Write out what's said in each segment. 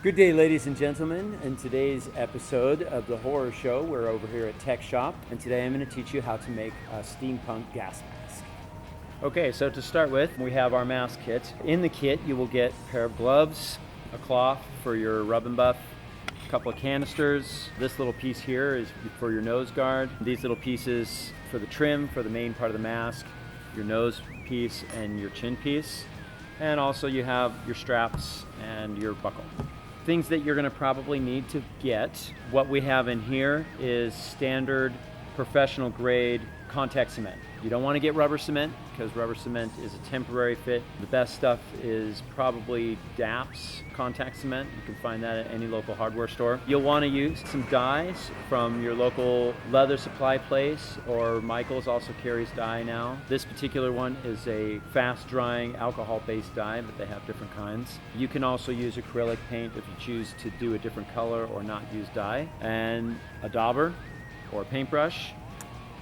Good day, ladies and gentlemen. In today's episode of the horror show, we're over here at Tech Shop, and today I'm going to teach you how to make a steampunk gas mask. Okay, so to start with, we have our mask kit. In the kit, you will get a pair of gloves, a cloth for your rub and buff, a couple of canisters. This little piece here is for your nose guard. These little pieces for the trim, for the main part of the mask, your nose piece and your chin piece. And also you have your straps and your buckle. Things that you're going to probably need to get. What we have in here is standard professional grade contact cement. You don't want to get rubber cement because rubber cement is a temporary fit. The best stuff is probably DAP's contact cement. You can find that at any local hardware store. You'll want to use some dyes from your local leather supply place, or Michael's also carries dye now. This particular one is a fast drying alcohol based dye, but they have different kinds. You can also use acrylic paint if you choose to do a different color or not use dye, and a dauber or a paintbrush.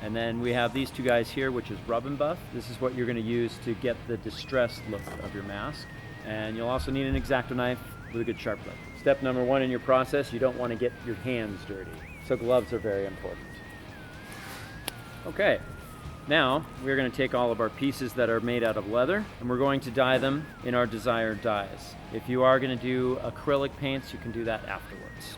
And then we have these two guys here, which is rub and buff. This is what you're going to use to get the distressed look of your mask. And you'll also need an X-Acto knife with a good sharp blade. Step number one in your process, you don't want to get your hands dirty. So gloves are very important. Okay, now we're going to take all of our pieces that are made out of leather and we're going to dye them in our desired dyes. If you are going to do acrylic paints, you can do that afterwards.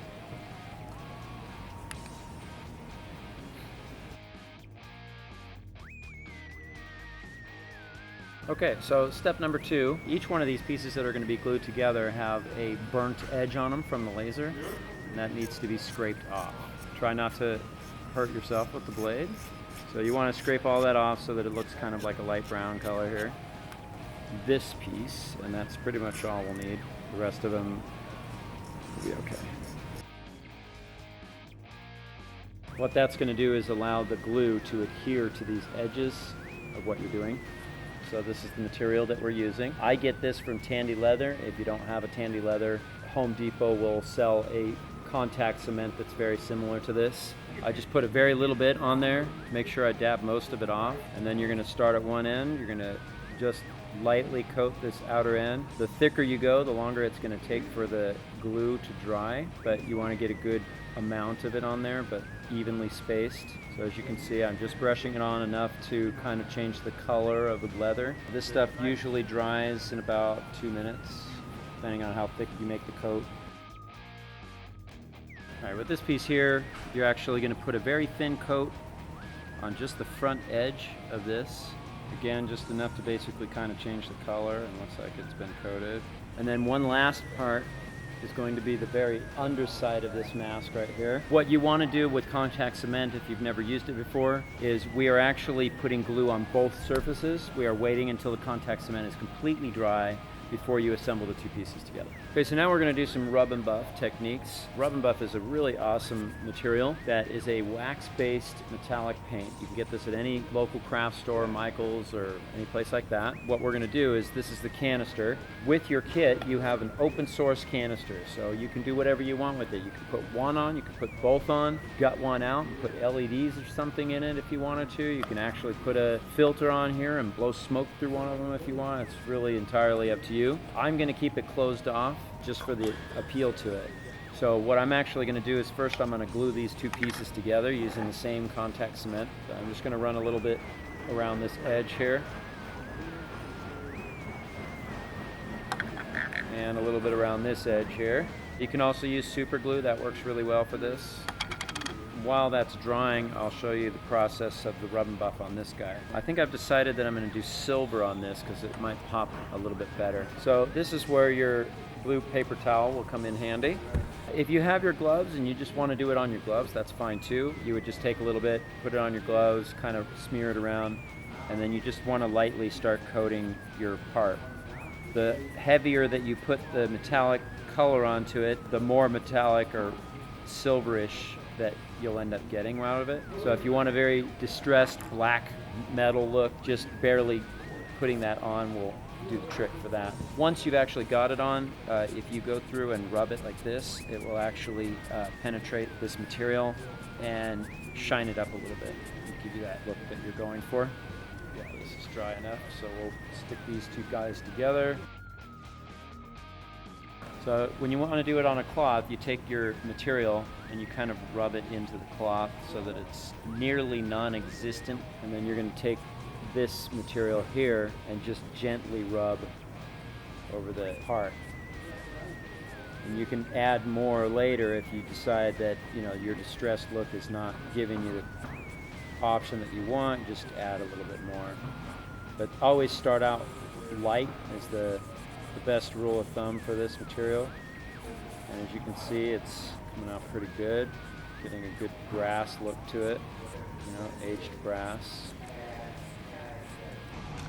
Okay, so step number two, each one of these pieces that are going to be glued together have a burnt edge on them from the laser, and that needs to be scraped off. Try not to hurt yourself with the blade. So you want to scrape all that off so that it looks kind of like a light brown color here. This piece, and that's pretty much all we'll need. The rest of them will be okay. What that's going to do is allow the glue to adhere to these edges of what you're doing. So this is the material that we're using. I get this from Tandy Leather. If you don't have a Tandy Leather, Home Depot will sell a contact cement that's very similar to this. I just put a very little bit on there, make sure I dab most of it off, and then you're going to start at one end. You're going to just lightly coat this outer end. The thicker you go, the longer it's going to take for the glue to dry, but you want to get a good amount of it on there, but evenly spaced. So as you can see, I'm just brushing it on enough to kind of change the color of the leather. This stuff usually dries in about 2 minutes, depending on how thick you make the coat. All right, with this piece here, you're actually going to put a very thin coat on just the front edge of this. Again, just enough to basically kind of change the color, and looks like it's been coated. And then one last part is going to be the very underside of this mask right here. What you want to do with contact cement, if you've never used it before, is we are actually putting glue on both surfaces. We are waiting until the contact cement is completely dry before you assemble the two pieces together. Okay, so now we're going to do some rub and buff techniques. Rub and buff is a really awesome material that is a wax-based metallic paint. You can get this at any local craft store, Michael's, or any place like that. What we're going to do is, this is the canister. With your kit, you have an open source canister, so you can do whatever you want with it. You can put one on, you can put both on, gut one out, and put LEDs or something in it if you wanted to. You can actually put a filter on here and blow smoke through one of them if you want. It's really entirely up to you. I'm going to keep it closed off just for the appeal to it. So what I'm actually going to do is, first I'm going to glue these two pieces together using the same contact cement. So I'm just going to run a little bit around this edge here. And a little bit around this edge here. You can also use super glue, that works really well for this. While that's drying, I'll show you the process of the rub and buff on this guy. I think I've decided that I'm going to do silver on this because it might pop a little bit better. So this is where your blue paper towel will come in handy. If you have your gloves and you just want to do it on your gloves, that's fine too. You would just take a little bit, put it on your gloves, kind of smear it around, and then you just want to lightly start coating your part. The heavier that you put the metallic color onto it, the more metallic or silverish that you'll end up getting out of it. So if you want a very distressed black metal look, just barely putting that on will do the trick for that. Once you've actually got it on, if you go through and rub it like this, it will actually penetrate this material and shine it up a little bit and give you that look that you're going for. Yeah, this is dry enough, so we'll stick these two guys together. So when you want to do it on a cloth, you take your material and you kind of rub it into the cloth so that it's nearly non-existent. And then you're going to take this material here and just gently rub over the part. And you can add more later if you decide that, you know, your distressed look is not giving you the option that you want. Just add a little bit more. But always start out light is the best rule of thumb for this material. And as you can see, it's coming out pretty good. Getting a good brass look to it, you know, aged brass.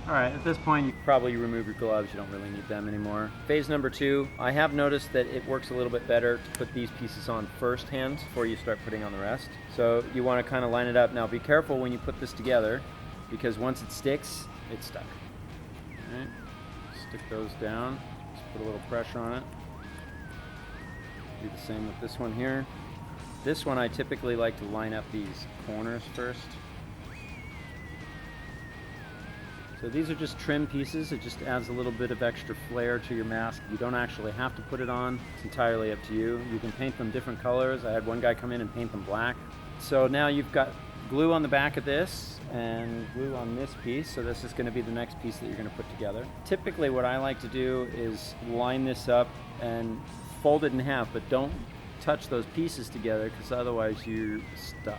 All right, at this point, you probably remove your gloves. You don't really need them anymore. Phase number 2, I have noticed that it works a little bit better to put these pieces on first hand before you start putting on the rest. So you want to kind of line it up. Now be careful when you put this together, because once it sticks, it's stuck. All right, stick those down. Just put a little pressure on it. Do the same with this one here. This one I typically like to line up these corners first. So these are just trim pieces. It just adds a little bit of extra flair to your mask. You don't actually have to put it on. It's entirely up to you. You can paint them different colors. I had one guy come in and paint them black. So now you've got glue on the back of this and glue on this piece. So this is going to be the next piece that you're going to put together. Typically what I like to do is line this up and fold it in half, but don't touch those pieces together because otherwise you're stuck.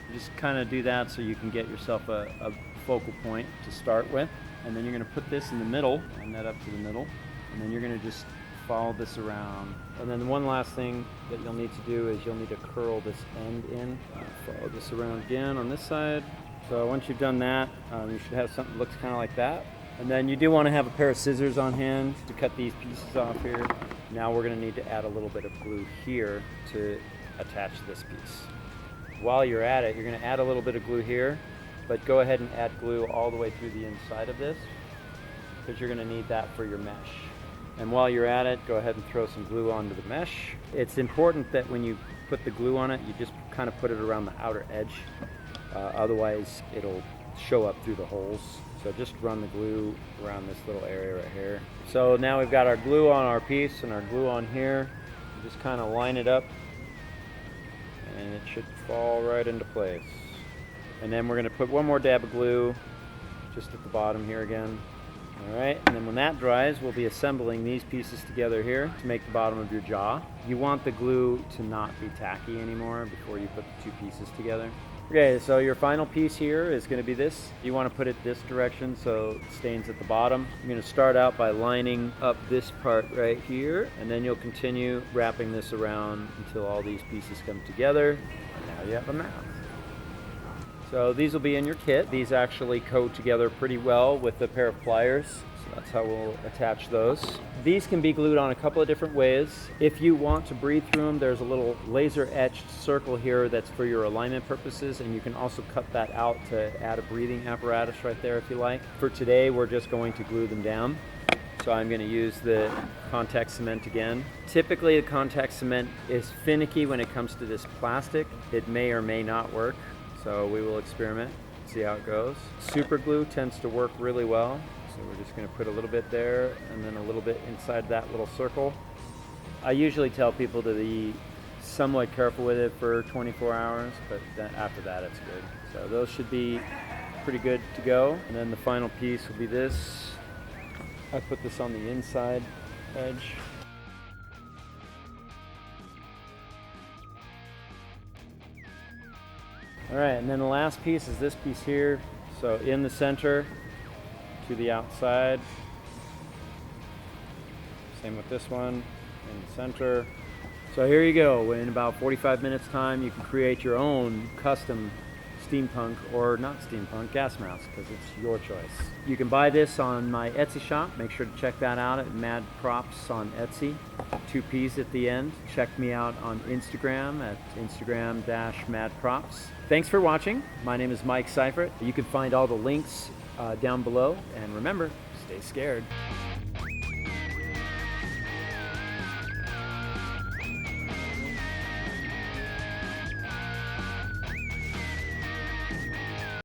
You just kind of do that so you can get yourself a focal point to start with, and then you're going to put this in the middle, line that up to the middle, and then you're going to just follow this around. And then one last thing that you'll need to do is you'll need to curl this end in. Follow this around again on this side. So once you've done that, you should have something that looks kind of like that. And then you do want to have a pair of scissors on hand to cut these pieces off here. Now we're going to need to add a little bit of glue here to attach this piece. While you're at it, you're going to add a little bit of glue here, but go ahead and add glue all the way through the inside of this because you're going to need that for your mesh. And while you're at it, go ahead and throw some glue onto the mesh. It's important that when you put the glue on it, you just kind of put it around the outer edge. Otherwise, it'll show up through the holes. So just run the glue around this little area right here. So now we've got our glue on our piece and our glue on here. Just kind of line it up and it should fall right into place. And then we're going to put one more dab of glue just at the bottom here again. All right, and then when that dries, we'll be assembling these pieces together here to make the bottom of your jaw. You want the glue to not be tacky anymore before you put the two pieces together. Okay, so your final piece here is going to be this. You want to put it this direction so it stains at the bottom. You're going to start out by lining up this part right here, and then you'll continue wrapping this around until all these pieces come together. And now you have a mask. So these will be in your kit. These actually coat together pretty well with a pair of pliers. So that's how we'll attach those. These can be glued on a couple of different ways. If you want to breathe through them, there's a little laser etched circle here that's for your alignment purposes, and you can also cut that out to add a breathing apparatus right there if you like. For today, we're just going to glue them down. So I'm going to use the contact cement again. Typically, the contact cement is finicky when it comes to this plastic. It may or may not work. So we will experiment, see how it goes. Super glue tends to work really well. So we're just going to put a little bit there and then a little bit inside that little circle. I usually tell people to be somewhat careful with it for 24 hours, but then after that it's good. So those should be pretty good to go. And then the final piece will be this. I put this on the inside edge. All right, and then the last piece is this piece here. So in the center to the outside. Same with this one, in the center. So here you go. In about 45 minutes time, you can create your own custom steampunk or not steampunk gas mask because it's your choice. You can buy this on my Etsy shop. Make sure to check that out at MAD PROPPS on Etsy. 2 P's at the end. Check me out on Instagram at Instagram-MAD PROPPS. Thanks for watching. My name is Mike Syfritt. You can find all the links down below. And remember, stay scared.